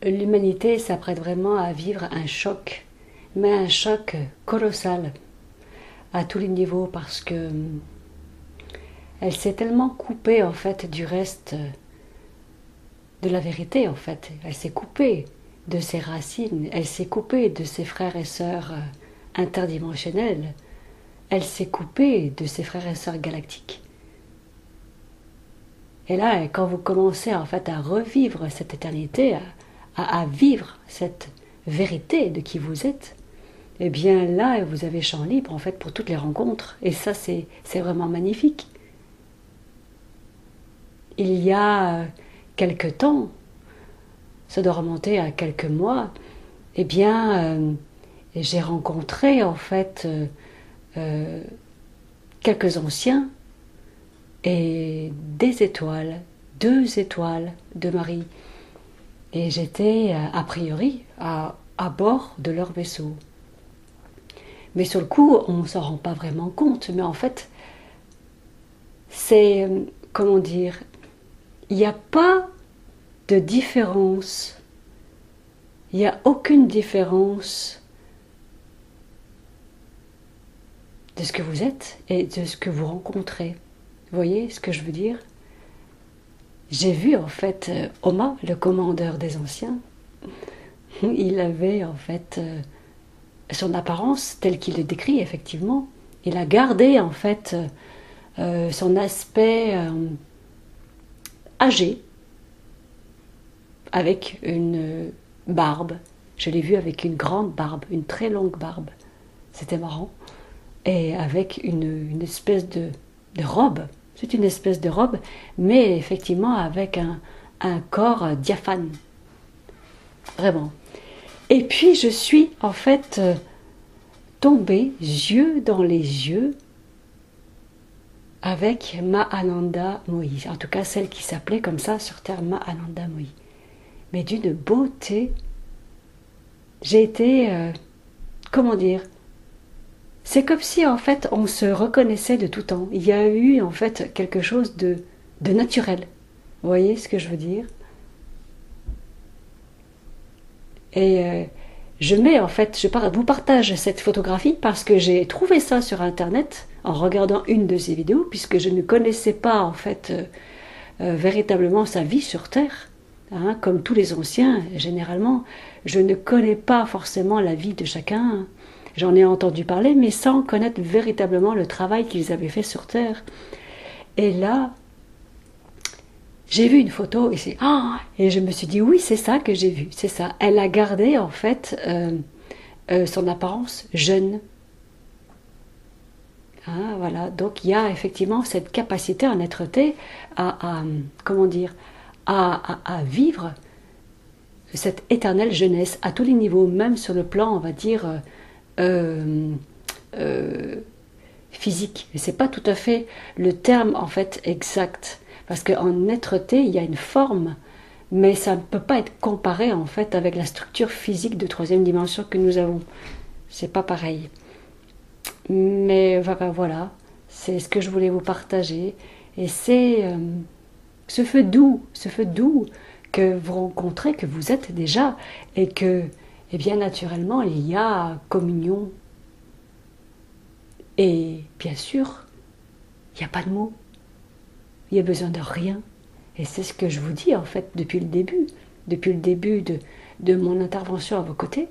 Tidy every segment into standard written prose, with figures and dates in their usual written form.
l'humanité s'apprête vraiment à vivre un choc, mais un choc colossal à tous les niveaux parce que elle s'est tellement coupée en fait du reste de la vérité en fait. Elle s'est coupée de ses racines, elle s'est coupée de ses frères et sœurs interdimensionnels, elle s'est coupée de ses frères et sœurs galactiques. Et là, quand vous commencez en fait à revivre cette éternité, à vivre cette vérité de qui vous êtes, eh bien là, vous avez champ libre en fait pour toutes les rencontres. Et ça, c'est vraiment magnifique. Il y a quelque temps, ça doit remonter à quelques mois, eh bien, j'ai rencontré en fait quelques anciens et des étoiles, 2 étoiles de Marie. Et j'étais a priori à bord de leur vaisseau. Mais sur le coup, on ne s'en rend pas vraiment compte. Mais en fait, c'est, comment dire, il n'y a pas de différence. Il n'y a aucune différence de ce que vous êtes et de ce que vous rencontrez. Vous voyez ce que je veux dire? J'ai vu en fait Oma, le commandeur des anciens. Il avait en fait son apparence telle qu'il le décrit effectivement. Il a gardé en fait son aspect âgé avec une barbe. Je l'ai vu avec une grande barbe, une très longue barbe. C'était marrant. Et avec une espèce de robe. C'est une espèce de robe, mais effectivement avec un corps diaphane. Vraiment. Et puis je suis en fait tombée, yeux dans les yeux, avec Mahananda Mohi. En tout cas, celle qui s'appelait comme ça sur Terre, Mahananda Mohi. Mais d'une beauté. J'ai été, comment dire, c'est comme si en fait on se reconnaissait de tout temps. Il y a eu en fait quelque chose de naturel. Vous voyez ce que je veux dire? Et je mets en fait, vous partage cette photographie parce que j'ai trouvé ça sur internet en regardant une de ses vidéos, puisque je ne connaissais pas en fait véritablement sa vie sur Terre. Hein, comme tous les anciens, généralement, je ne connais pas forcément la vie de chacun. J'en ai entendu parler, mais sans connaître véritablement le travail qu'ils avaient fait sur Terre. Et là, j'ai vu une photo et je me suis dit, oui, c'est ça que j'ai vu, c'est ça. Elle a gardé en fait son apparence jeune. Hein, voilà, donc il y a effectivement cette capacité en être-té comment dire, à vivre cette éternelle jeunesse à tous les niveaux, même sur le plan, on va dire, physique. Mais c'est pas tout à fait le terme en fait exact, parce qu'en être-té, il y a une forme, mais ça ne peut pas être comparé en fait avec la structure physique de troisième dimension que nous avons. C'est pas pareil. Mais voilà, c'est ce que je voulais vous partager. Et c'est ce feu doux que vous rencontrez, que vous êtes déjà, et que, eh bien naturellement, il y a communion. Et bien sûr, il n'y a pas de mots. Il n'y a besoin de rien. Et c'est ce que je vous dis en fait depuis le début de mon intervention à vos côtés.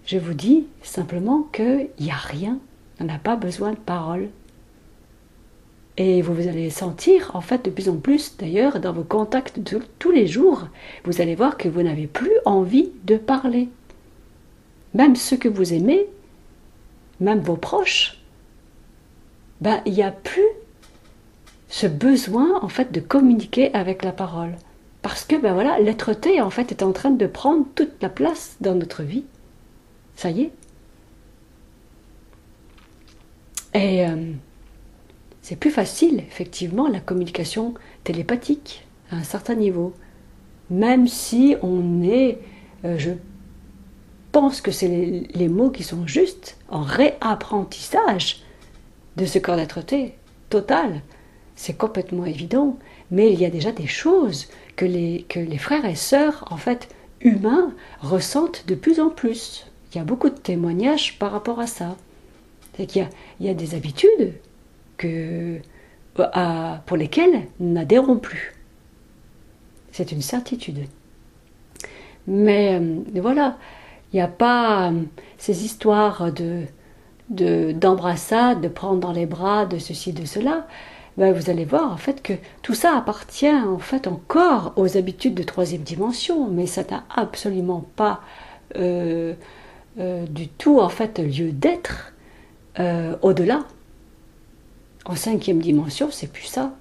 Je vous dis simplement qu'il n'y a rien. On n'a pas besoin de paroles. Et vous allez sentir, en fait, de plus en plus, d'ailleurs, dans vos contacts de tous les jours, vous allez voir que vous n'avez plus envie de parler. Même ceux que vous aimez, même vos proches, ben, il n'y a plus ce besoin, en fait, de communiquer avec la parole. Parce que, ben voilà, l'être-té, en fait, est en train de prendre toute la place dans notre vie. Ça y est. Et c'est plus facile, effectivement, la communication télépathique à un certain niveau. Même si on est, je pense que c'est les mots qui sont justes, en réapprentissage de ce corps d'être-té total. C'est complètement évident, mais il y a déjà des choses que les frères et sœurs, en fait, humains ressentent de plus en plus. Il y a beaucoup de témoignages par rapport à ça. C'est qu'il y a des habitudes pour lesquelles nous n'adhérons plus. C'est une certitude. Mais voilà, il n'y a pas ces histoires d'embrassade, de prendre dans les bras, de ceci, de cela. Ben, vous allez voir en fait que tout ça appartient en fait encore aux habitudes de troisième dimension, mais ça n'a absolument pas du tout en fait lieu d'être au-delà. En cinquième dimension, c'est plus ça.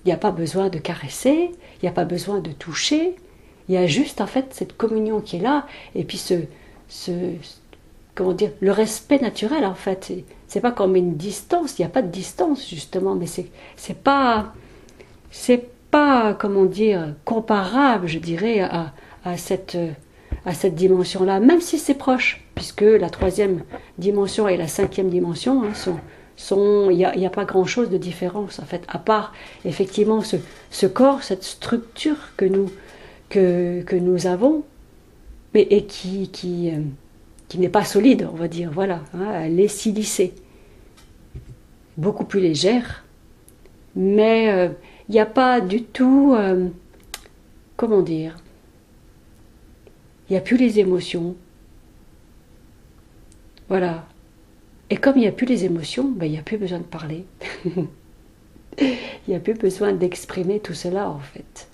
Il n'y a pas besoin de caresser, il n'y a pas besoin de toucher, il y a juste en fait cette communion qui est là, et puis comment dire, le respect naturel en fait. C'est pas comme une distance, il n'y a pas de distance justement, mais c'est pas comment dire comparable, je dirais, à cette dimension-là, même si c'est proche, puisque la troisième dimension et la cinquième dimension il n'y a pas grand-chose de différence en fait, à part effectivement ce corps, cette structure que nous avons, mais et qui n'est pas solide, on va dire, voilà, hein, elle est silicée, beaucoup plus légère, mais il n'y a pas du tout, comment dire, il n'y a plus les émotions, voilà. Et comme il n'y a plus les émotions, ben, il n'y a plus besoin de parler. Il n'y a plus besoin d'exprimer tout cela en fait.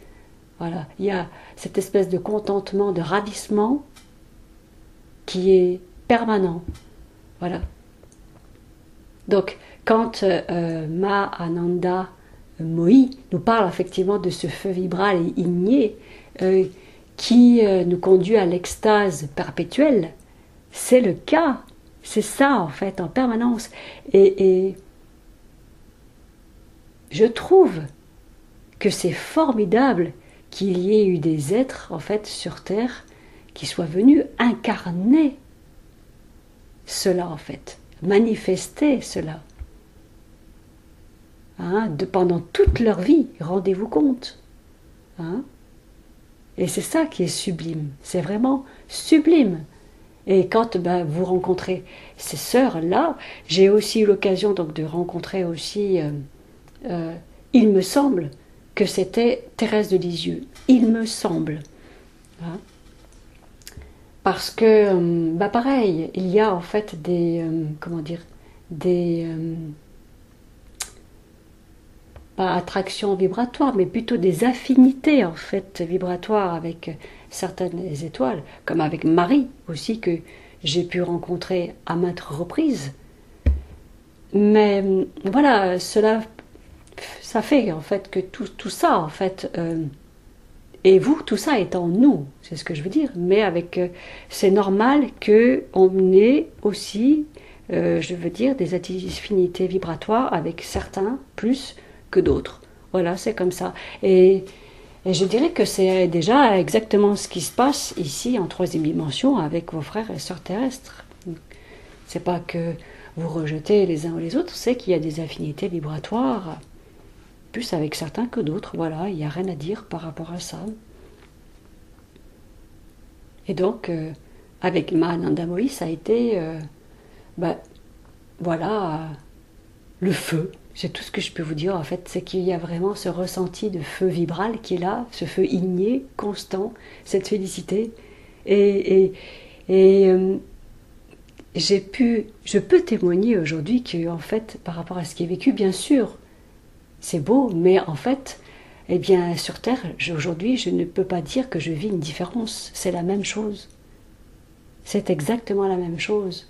Voilà, il y a cette espèce de contentement, de ravissement qui est permanent. Voilà. Donc, quand Mahananda Mohi nous parle effectivement de ce feu vibral et igné qui nous conduit à l'extase perpétuelle, c'est le cas. C'est ça, en fait, en permanence. Et je trouve que c'est formidable qu'il y ait eu des êtres, en fait, sur Terre, qui soient venus incarner cela, en fait, manifester cela. Hein, pendant toute leur vie, rendez-vous compte. Hein, et c'est ça qui est sublime. C'est vraiment sublime. Et quand vous rencontrez ces sœurs-là, j'ai aussi eu l'occasion donc de rencontrer aussi, il me semble que c'était Thérèse de Lisieux. Il me semble. Hein, parce que, pareil, il y a en fait des, comment dire, des, pas attractions vibratoires, mais plutôt des affinités en fait vibratoires avec certaines étoiles, comme avec Marie aussi, que j'ai pu rencontrer à maintes reprises. Mais voilà, ça fait en fait que tout ça, en fait, et vous, tout ça est en nous, c'est ce que je veux dire, mais c'est normal qu'on ait aussi, je veux dire, des affinités vibratoires avec certains plus que d'autres. Voilà, c'est comme ça. Et je dirais que c'est déjà exactement ce qui se passe ici en troisième dimension avec vos frères et sœurs terrestres. C'est pas que vous rejetez les uns ou les autres, c'est qu'il y a des affinités vibratoires plus avec certains que d'autres. Voilà, il n'y a rien à dire par rapport à ça. Et donc, avec Mahananda Mohi, ça a été, voilà, le feu. C'est tout ce que je peux vous dire en fait, c'est qu'il y a vraiment ce ressenti de feu vibral qui est là, ce feu igné, constant, cette félicité. Et je peux témoigner aujourd'hui que en fait, par rapport à ce qui est vécu, bien sûr, c'est beau, mais en fait, eh bien, sur Terre, aujourd'hui, je ne peux pas dire que je vis une différence. C'est la même chose. C'est exactement la même chose.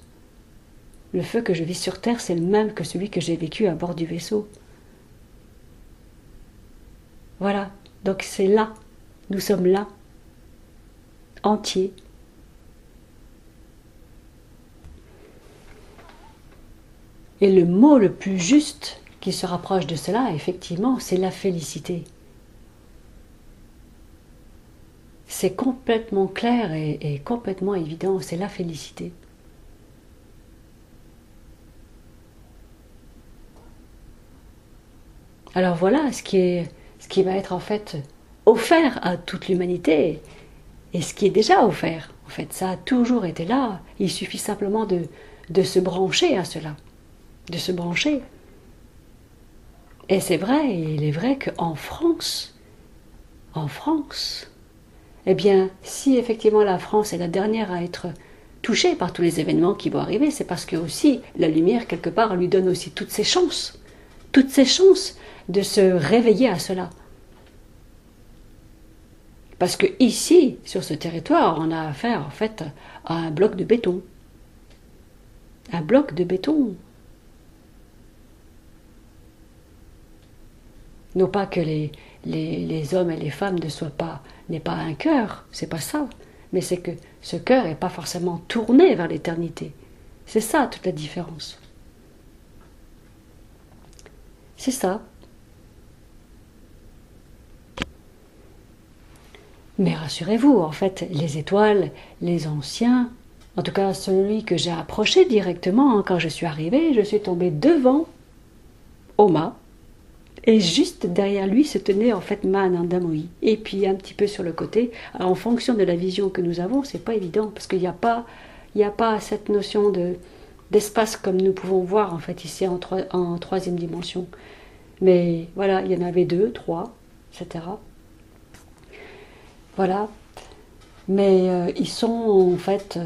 Le feu que je vis sur Terre, c'est le même que celui que j'ai vécu à bord du vaisseau. Voilà, donc c'est là, nous sommes là, entiers. Et le mot le plus juste qui se rapproche de cela, effectivement, c'est la félicité. C'est complètement clair et complètement évident, c'est la félicité. Alors voilà ce qui va être en fait offert à toute l'humanité, et ce qui est déjà offert. En fait, ça a toujours été là. Il suffit simplement de se brancher à cela, de se brancher. Et c'est vrai, il est vrai qu'en France, eh bien, si effectivement la France est la dernière à être touchée par tous les événements qui vont arriver, c'est parce que aussi la lumière, quelque part, lui donne aussi toutes ses chances de se réveiller à cela. Parce que ici, sur ce territoire, on a affaire en fait à un bloc de béton. Un bloc de béton. Non pas que les hommes et les femmes n'aient pas un cœur, c'est pas ça. Mais c'est que ce cœur n'est pas forcément tourné vers l'éternité. C'est ça toute la différence. C'est ça. Mais rassurez-vous, en fait, les étoiles, les anciens, en tout cas celui que j'ai approché directement quand je suis arrivée, je suis tombée devant Oma, et juste derrière lui se tenait en fait Mahananda-Mohi. Et puis un petit peu sur le côté, alors, en fonction de la vision que nous avons, c'est pas évident, parce qu'il n'y a pas cette notion d'espace comme nous pouvons voir en fait ici en troisième dimension. Mais voilà, il y en avait 2, 3, etc. Voilà, mais ils sont en fait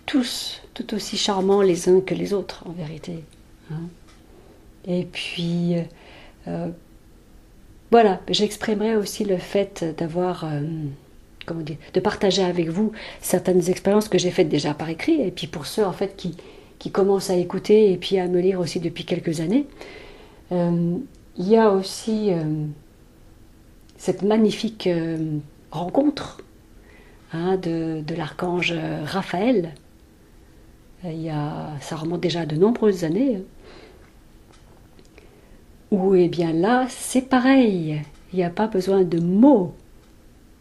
tous tout aussi charmants les uns que les autres en vérité. Hein. Et puis voilà, j'exprimerai aussi le fait d'avoir, comment dire, de partager avec vous certaines expériences que j'ai faites déjà par écrit, et puis pour ceux en fait qui commencent à écouter et puis à me lire aussi depuis quelques années, il y a aussi cette magnifique rencontre de l'archange Raphaël. Ça remonte déjà à de nombreuses années. Où, eh bien là, c'est pareil. Il n'y a pas besoin de mots.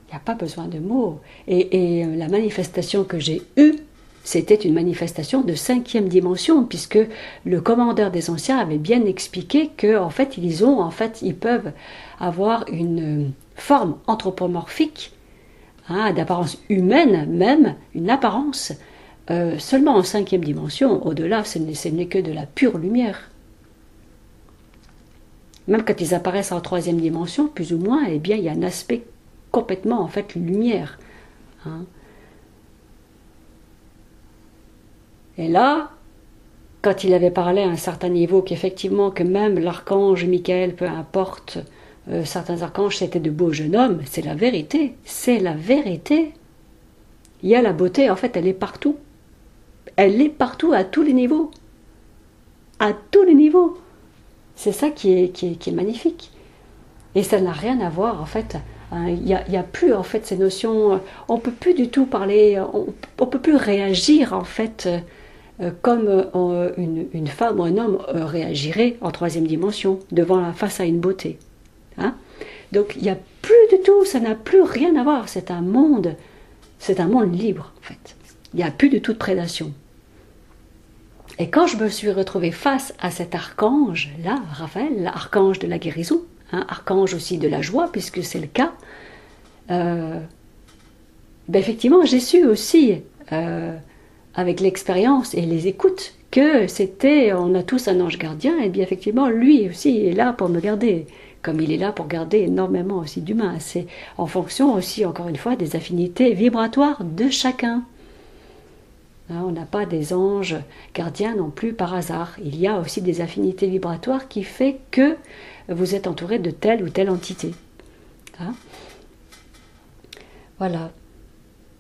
Il n'y a pas besoin de mots. Et la manifestation que j'ai eue, c'était une manifestation de 5e dimension, puisque le commandeur des anciens avait bien expliqué qu'en fait, ils peuvent avoir une forme anthropomorphique, d'apparence humaine même, une apparence seulement en 5e dimension. Au-delà, ce n'est que de la pure lumière. Même quand ils apparaissent en 3e dimension, plus ou moins, eh bien, il y a un aspect complètement, en fait, lumière. Hein. Et là, quand il avait parlé à un certain niveau, qu'effectivement, que même l'archange Michael, peu importe, certains archanges, c'était de beaux jeunes hommes, c'est la vérité. C'est la vérité. Il y a la beauté, en fait, elle est partout. Elle est partout, à tous les niveaux. À tous les niveaux. C'est ça qui est magnifique. Et ça n'a rien à voir, en fait. Il n'y a plus, en fait, ces notions. On ne peut plus du tout parler, on ne peut plus réagir, en fait, comme une femme ou un homme réagirait en 3e dimension, face à une beauté. Hein? Donc, il n'y a plus du tout, ça n'a plus rien à voir. C'est un monde libre, en fait. Il n'y a plus du tout de prédation. Et quand je me suis retrouvée face à cet archange-là, Raphaël, l'archange de la guérison, archange aussi de la joie, puisque c'est le cas, effectivement, j'ai su aussi, avec l'expérience et les écoutes, que on a tous un ange gardien, et bien effectivement, lui aussi est là pour me garder, comme il est là pour garder énormément aussi d'humains. C'est en fonction aussi, encore une fois, des affinités vibratoires de chacun. On n'a pas des anges gardiens non plus par hasard. Il y a aussi des affinités vibratoires qui fait que vous êtes entouré de telle ou telle entité. Hein? Voilà.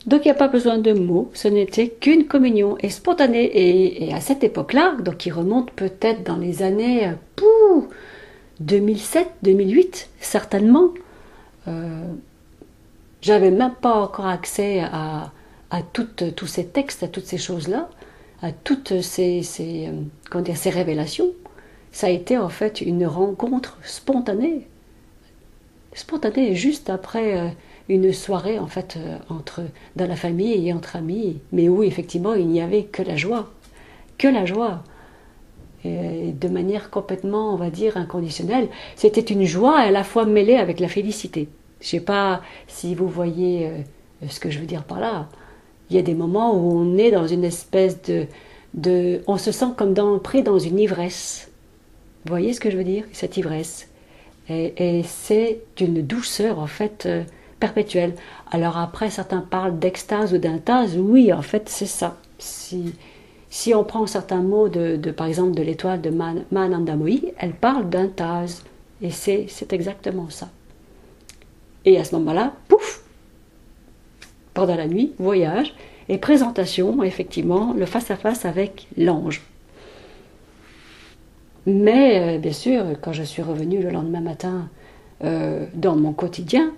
Donc il n'y a pas besoin de mots, ce n'était qu'une communion et spontanée. Et à cette époque-là, donc qui remonte peut-être dans les années 2007, 2008, certainement, j'avais même pas encore accès à tous ces textes, à toutes ces choses-là, à toutes ces révélations. Ça a été en fait une rencontre spontanée juste après une soirée en fait dans la famille et entre amis, mais où effectivement il n'y avait que la joie, et de manière complètement, on va dire, inconditionnelle. C'était une joie à la fois mêlée avec la félicité. Je sais pas si vous voyez ce que je veux dire par là. Il y a des moments où on est dans une espèce on se sent comme pris dans une ivresse. Vous voyez ce que je veux dire? Cette ivresse. Et c'est d'une douceur, en fait, perpétuelle. Alors après, certains parlent d'extase ou d'intase. Oui, en fait, c'est ça. Si on prend certains mots, par exemple, de l'étoile de Mahanandamohi, elle parle d'intase. Et c'est exactement ça. Et à ce moment-là, pouf, pendant la nuit, voyage et présentation, effectivement, le face-à-face avec l'ange. Mais bien sûr, quand je suis revenue le lendemain matin dans mon quotidien,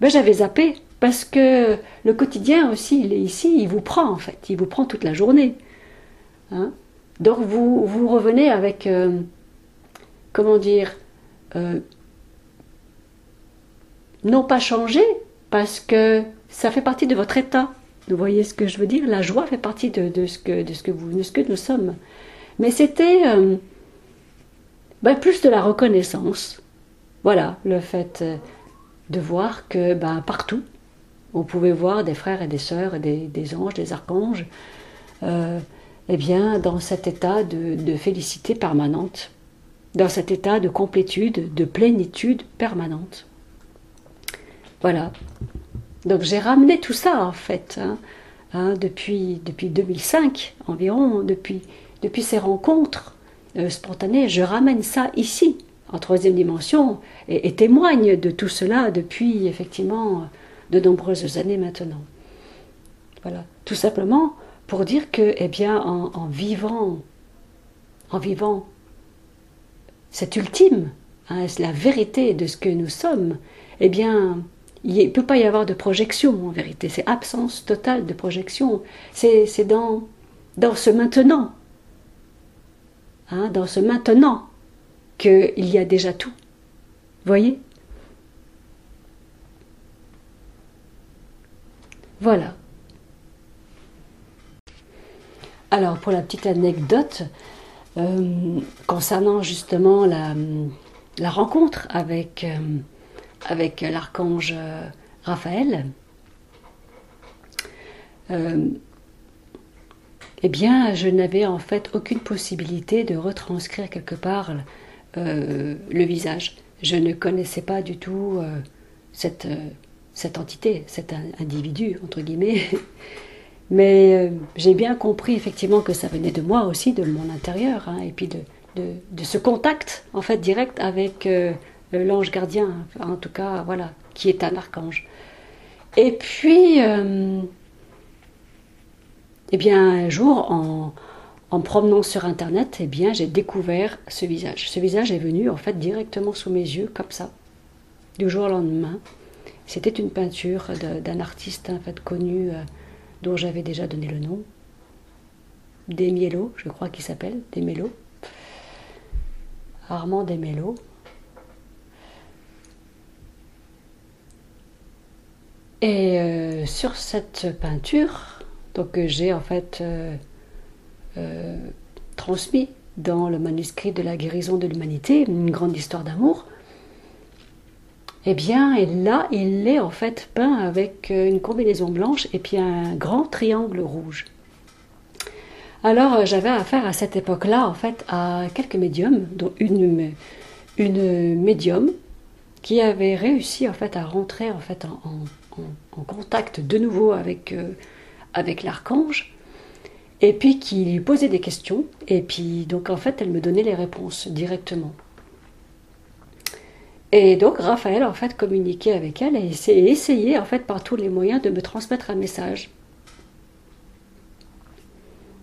ben, j'avais zappé, parce que le quotidien aussi, il est ici, il vous prend en fait, il vous prend toute la journée. Hein. Donc vous revenez avec, comment dire, non pas changer, parce que ça fait partie de votre état. Vous voyez ce que je veux dire? La joie fait partie de ce que nous sommes. Mais c'était plus de la reconnaissance. Voilà, le fait de voir que partout, on pouvait voir des frères et des sœurs, des anges, des archanges, eh bien, dans cet état de félicité permanente, dans cet état de complétude, de plénitude permanente. Voilà. Donc j'ai ramené tout ça, en fait, depuis 2005 environ, depuis ces rencontres spontanées, je ramène ça ici, en troisième dimension, et témoigne de tout cela depuis, effectivement, de nombreuses années maintenant. Voilà. Tout simplement pour dire que, eh bien, en vivant cette ultime, la vérité de ce que nous sommes, eh bien, il ne peut pas y avoir de projection, en vérité. C'est absence totale de projection. C'est dans ce maintenant, dans ce maintenant, qu'il y a déjà tout. Vous voyez? Voilà. Alors, pour la petite anecdote, concernant justement la rencontre avec l'archange Raphaël, eh bien, je n'avais en fait aucune possibilité de retranscrire quelque part le visage. Je ne connaissais pas du tout cette entité, cet individu, entre guillemets. Mais j'ai bien compris effectivement que ça venait de moi aussi, de mon intérieur, et puis de ce contact en fait direct avec l'ange gardien, en tout cas, voilà, qui est un archange. Et puis, eh bien, un jour, en promenant sur Internet, eh bien, j'ai découvert ce visage. Ce visage est venu en fait directement sous mes yeux, comme ça, du jour au lendemain. C'était une peinture d'un artiste en fait connu, dont j'avais déjà donné le nom, Desmiello, je crois qu'il s'appelle, Desmiello, Armand Desmiello. Et sur cette peinture, donc j'ai en fait transmis dans le manuscrit de la guérison de l'humanité, une grande histoire d'amour. Eh bien, et là, il est en fait peint avec une combinaison blanche et puis un grand triangle rouge. Alors, j'avais affaire à cette époque-là, en fait, à quelques médiums, dont une médium qui avait réussi en fait à rentrer en fait en contact de nouveau avec l'archange, et puis qui lui posait des questions, et puis donc en fait elle me donnait les réponses directement. Et donc Raphaël en fait communiquait avec elle et essayait en fait par tous les moyens de me transmettre un message.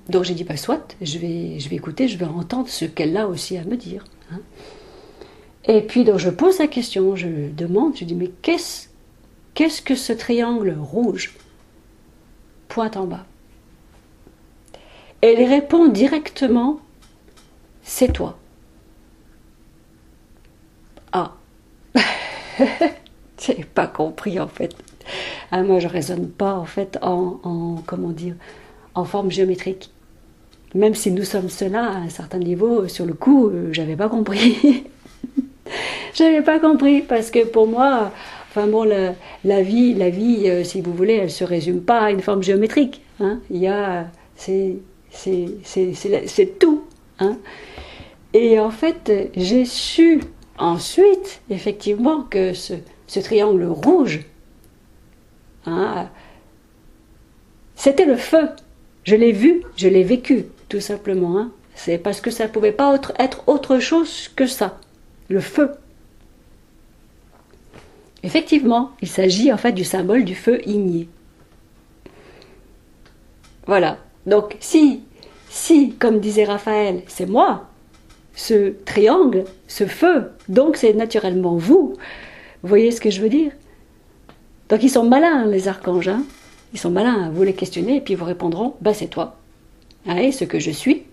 Donc j'ai dit soit, je vais écouter, je vais entendre ce qu'elle a aussi à me dire. Et puis donc je pose la question, je demande, je dis mais qu'est-ce que ce triangle rouge? Pointe en bas. Et elle répond directement, c'est toi. Ah, j'ai pas compris en fait. Moi je raisonne pas en fait comment dire, en forme géométrique. Même si nous sommes cela à un certain niveau, sur le coup, j'avais pas compris. J'avais pas compris parce que pour moi, Enfin bon, la vie, si vous voulez, elle se résume pas à une forme géométrique. Hein. Il y a, c'est tout. Hein. Et en fait, j'ai su ensuite, effectivement, que ce triangle rouge, hein, c'était le feu. Je l'ai vu, je l'ai vécu, tout simplement. Hein. C'est parce que ça ne pouvait pas être autre chose que ça, le feu. Effectivement, il s'agit en fait du symbole du feu igné. Voilà. Donc si, comme disait Raphaël, c'est moi, ce triangle, ce feu, donc c'est naturellement vous. Vous voyez ce que je veux dire? Donc ils sont malins, les archanges. Hein. Ils sont malins. Vous les questionnez et puis ils vous répondront, ben c'est toi. Hein, et ce que je suis,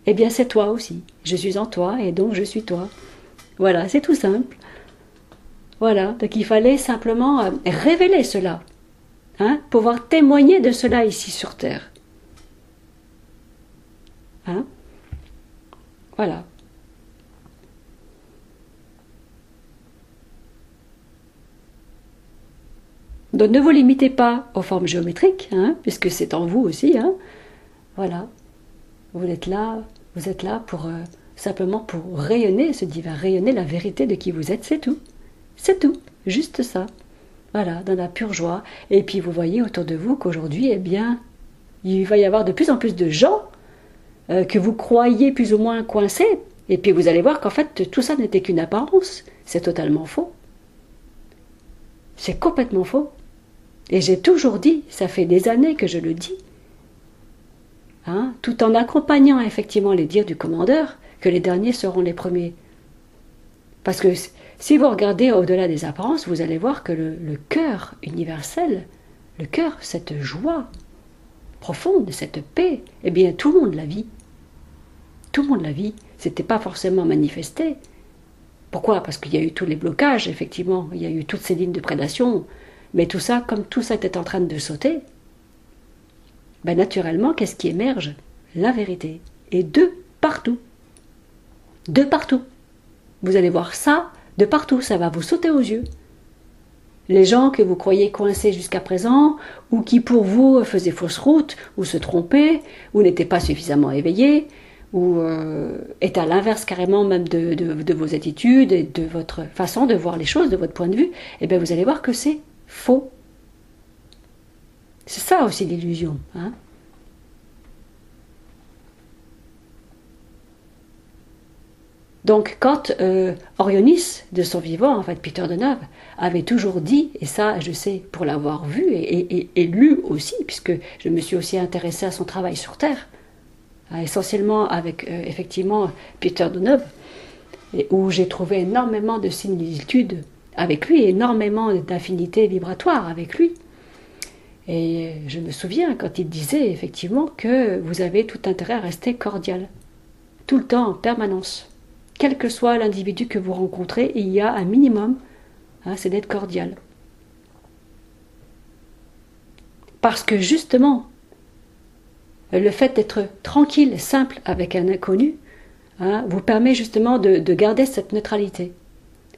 eh bien c'est toi aussi. Je suis en toi et donc je suis toi. Voilà, c'est tout simple. Voilà, donc il fallait simplement révéler cela, hein, pouvoir témoigner de cela ici sur Terre. Hein? Voilà. Donc ne vous limitez pas aux formes géométriques, hein, puisque c'est en vous aussi. Hein. Voilà, vous êtes là pour simplement pour rayonner ce divin, rayonner la vérité de qui vous êtes, c'est tout. C'est tout, juste ça. Voilà, dans la pure joie. Et puis vous voyez autour de vous qu'aujourd'hui, eh bien, il va y avoir de plus en plus de gens que vous croyez plus ou moins coincés. Et puis vous allez voir qu'en fait, tout ça n'était qu'une apparence. C'est totalement faux. C'est complètement faux. Et j'ai toujours dit, ça fait des années que je le dis, hein, tout en accompagnant effectivement les dires du commandeur, que les derniers seront les premiers. Parce que si vous regardez au-delà des apparences, vous allez voir que le cœur universel, le cœur, cette joie profonde, cette paix, eh bien tout le monde la vit. Tout le monde la vit. C'était pas forcément manifesté. Pourquoi? Parce qu'il y a eu tous les blocages, effectivement. Il y a eu toutes ces lignes de prédation. Mais tout ça, comme tout ça était en train de sauter, ben naturellement, qu'est-ce qui émerge? La vérité. Et de partout. De partout. Vous allez voir ça de partout, ça va vous sauter aux yeux. Les gens que vous croyez coincés jusqu'à présent, ou qui pour vous faisaient fausse route, ou se trompaient, ou n'étaient pas suffisamment éveillés, ou étaient à l'inverse carrément même de vos attitudes et de votre façon de voir les choses, de votre point de vue, eh bien vous allez voir que c'est faux. C'est ça aussi l'illusion. Hein. Donc quand Orionis, de son vivant, en fait Peter de Neuve, avait toujours dit, et ça je sais pour l'avoir vu et lu aussi, puisque je me suis aussi intéressée à son travail sur Terre, essentiellement avec effectivement Peter de Neuve, et où j'ai trouvé énormément de similitudes avec lui, énormément d'affinités vibratoires avec lui. Et je me souviens quand il disait effectivement que vous avez tout intérêt à rester cordial, tout le temps, en permanence. Quel que soit l'individu que vous rencontrez, il y a un minimum, hein, c'est d'être cordial. Parce que justement, le fait d'être tranquille, simple avec un inconnu, hein, vous permet justement de garder cette neutralité.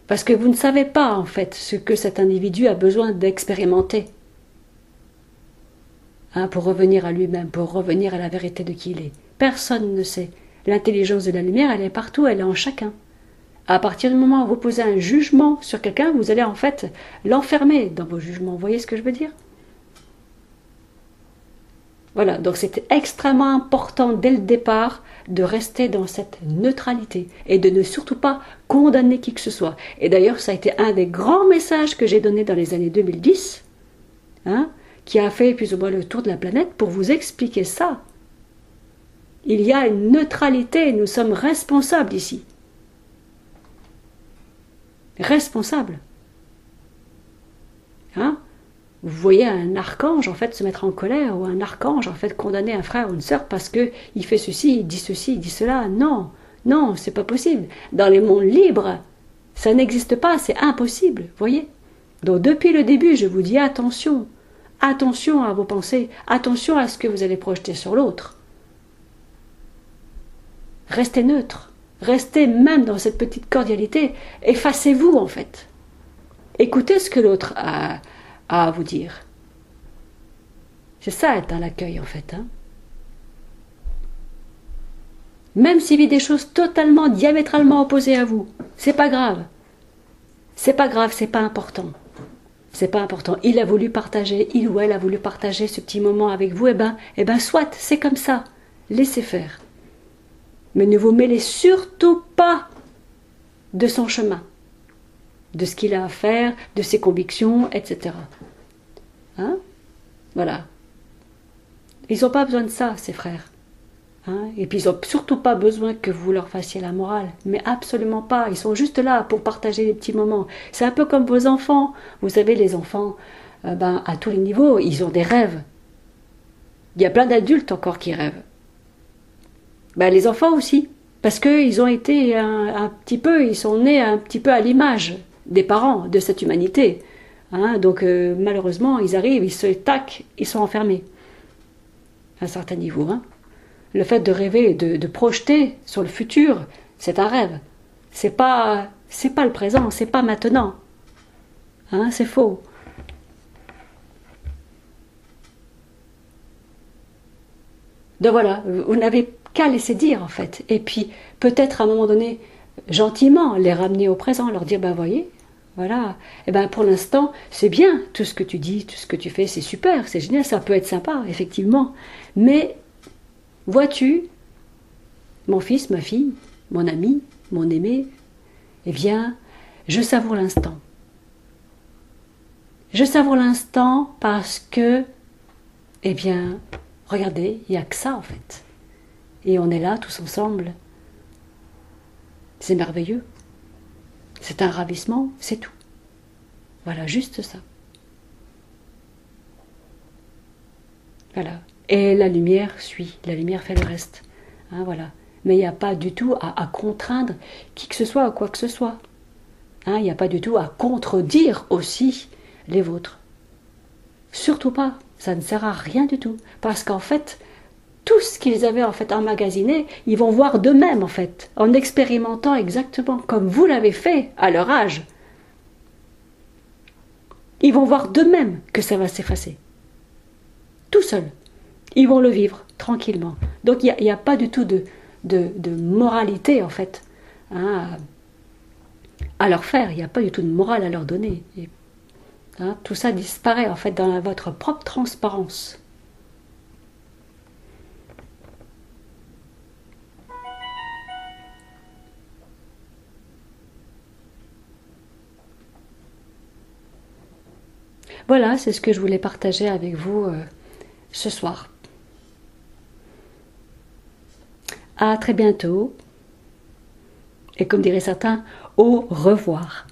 Parce que vous ne savez pas en fait ce que cet individu a besoin d'expérimenter, hein, pour revenir à lui-même, pour revenir à la vérité de qui il est. Personne ne sait. L'intelligence de la lumière, elle est partout, elle est en chacun. À partir du moment où vous posez un jugement sur quelqu'un, vous allez en fait l'enfermer dans vos jugements. Vous voyez ce que je veux dire? Voilà, donc c'est extrêmement important dès le départ de rester dans cette neutralité et de ne surtout pas condamner qui que ce soit. Et d'ailleurs, ça a été un des grands messages que j'ai donné dans les années 2010, hein, qui a fait plus ou moins le tour de la planète pour vous expliquer ça. Il y a une neutralité, nous sommes responsables ici. Responsables. Hein? Vous voyez un archange en fait se mettre en colère, ou un archange en fait condamner un frère ou une sœur parce qu'il fait ceci, il dit cela. Non, non, c'est pas possible. Dans les mondes libres, ça n'existe pas, c'est impossible, voyez. Donc depuis le début, je vous dis attention, attention à vos pensées, attention à ce que vous allez projeter sur l'autre. Restez neutre, restez même dans cette petite cordialité, effacez-vous en fait. Écoutez ce que l'autre a à vous dire. C'est ça être dans l'accueil en fait. Hein. Même s'il vit des choses totalement, diamétralement opposées à vous, c'est pas grave. C'est pas grave, c'est pas important. C'est pas important. Il a voulu partager, il ou elle a voulu partager ce petit moment avec vous, eh ben soit, c'est comme ça. Laissez faire. Mais ne vous mêlez surtout pas de son chemin, de ce qu'il a à faire, de ses convictions, etc. Hein? Voilà. Ils n'ont pas besoin de ça, ces frères. Hein? Et puis ils n'ont surtout pas besoin que vous leur fassiez la morale. Mais absolument pas. Ils sont juste là pour partager les petits moments. C'est un peu comme vos enfants. Vous savez, les enfants, à tous les niveaux, ils ont des rêves. Il y a plein d'adultes encore qui rêvent. Les enfants aussi. Parce qu'ils ont été un petit peu, ils sont nés un petit peu à l'image des parents, de cette humanité. Hein? Donc malheureusement, ils arrivent, ils sont enfermés. À un certain niveau. Hein? Le fait de rêver, de projeter sur le futur, c'est un rêve. C'est pas le présent, c'est pas maintenant. Hein, c'est faux. Donc voilà, vous n'avez qu'à laisser dire en fait. Et puis peut-être à un moment donné, gentiment, les ramener au présent, leur dire, voyez, voilà, pour l'instant, c'est bien, tout ce que tu dis, tout ce que tu fais, c'est super, c'est génial, ça peut être sympa, effectivement. Mais vois-tu, mon fils, ma fille, mon ami, mon aimé, eh bien, je savoure l'instant. Je savoure l'instant parce que, eh bien, regardez, il n'y a que ça en fait. Et on est là tous ensemble. C'est merveilleux. C'est un ravissement, c'est tout. Voilà, juste ça. Voilà. Et la lumière suit, la lumière fait le reste. Hein, voilà. Mais il n'y a pas du tout à contraindre qui que ce soit ou quoi que ce soit. Hein, il n'y a pas du tout à contredire aussi les vôtres. Surtout pas. Ça ne sert à rien du tout. Parce qu'en fait, tout ce qu'ils avaient en fait emmagasiné, ils vont voir d'eux-mêmes en fait, en expérimentant exactement comme vous l'avez fait à leur âge. Ils vont voir d'eux-mêmes que ça va s'effacer. Tout seul. Ils vont le vivre tranquillement. Donc il n'y a pas du tout de moralité en fait hein, à leur faire. Il n'y a pas du tout de morale à leur donner. Et, hein, tout ça disparaît en fait dans votre propre transparence. Voilà, c'est ce que je voulais partager avec vous ce soir. À très bientôt. Et comme diraient certains, au revoir.